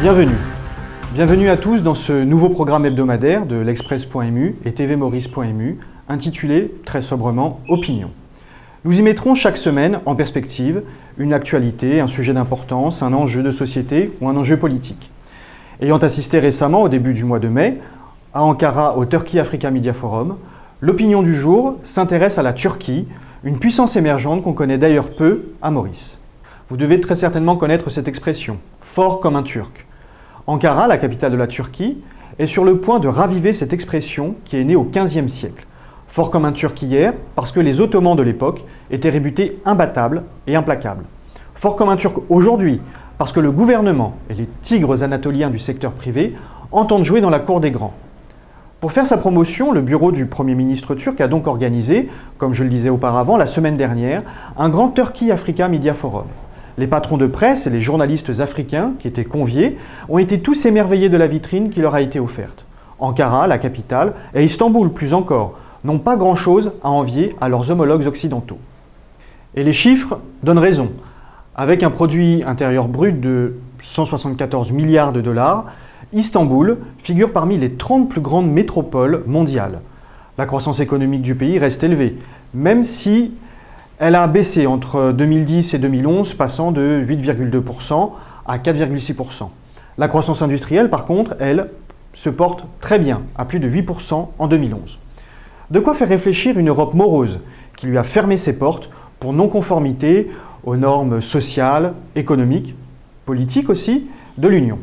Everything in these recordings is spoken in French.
Bienvenue. Bienvenue à tous dans ce nouveau programme hebdomadaire de l'Express.mu et tvmaurice.mu intitulé très sobrement « Opinion ». Nous y mettrons chaque semaine en perspective une actualité, un sujet d'importance, un enjeu de société ou un enjeu politique. Ayant assisté récemment, au début du mois de mai, à Ankara au Turkey Africa Media Forum, l'opinion du jour s'intéresse à la Turquie, une puissance émergente qu'on connaît d'ailleurs peu à Maurice. Vous devez très certainement connaître cette expression, « fort comme un Turc ». Ankara, la capitale de la Turquie, est sur le point de raviver cette expression qui est née au XVe siècle. Fort comme un Turc hier, parce que les Ottomans de l'époque étaient réputés imbattables et implacables. Fort comme un Turc aujourd'hui, parce que le gouvernement et les tigres anatoliens du secteur privé entendent jouer dans la cour des grands. Pour faire sa promotion, le bureau du Premier ministre turc a donc organisé, comme je le disais auparavant, la semaine dernière, un grand Turkey Africa Media Forum. Les patrons de presse et les journalistes africains qui étaient conviés ont été tous émerveillés de la vitrine qui leur a été offerte. Ankara, la capitale, et Istanbul plus encore, n'ont pas grand-chose à envier à leurs homologues occidentaux. Et les chiffres donnent raison. Avec un produit intérieur brut de 174 milliards de dollars, Istanbul figure parmi les 30 plus grandes métropoles mondiales. La croissance économique du pays reste élevée, même si elle a baissé entre 2010 et 2011, passant de 8,2% à 4,6%. La croissance industrielle, par contre, elle, se porte très bien, à plus de 8% en 2011. De quoi faire réfléchir une Europe morose, qui lui a fermé ses portes pour non-conformité aux normes sociales, économiques, politiques aussi, de l'Union.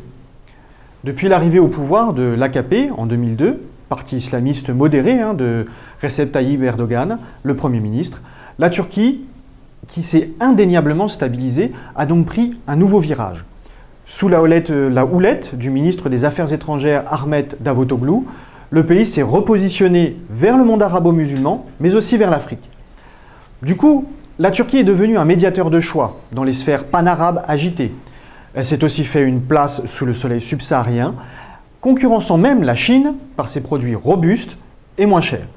Depuis l'arrivée au pouvoir de l'AKP en 2002, parti islamiste modéré de Recep Tayyip Erdogan, le Premier ministre, la Turquie, qui s'est indéniablement stabilisée, a donc pris un nouveau virage. Sous la houlette du ministre des Affaires étrangères Ahmet Davutoglu, le pays s'est repositionné vers le monde arabo-musulman, mais aussi vers l'Afrique. Du coup, la Turquie est devenue un médiateur de choix dans les sphères panarabes agitées. Elle s'est aussi fait une place sous le soleil subsaharien, concurrençant même la Chine par ses produits robustes et moins chers.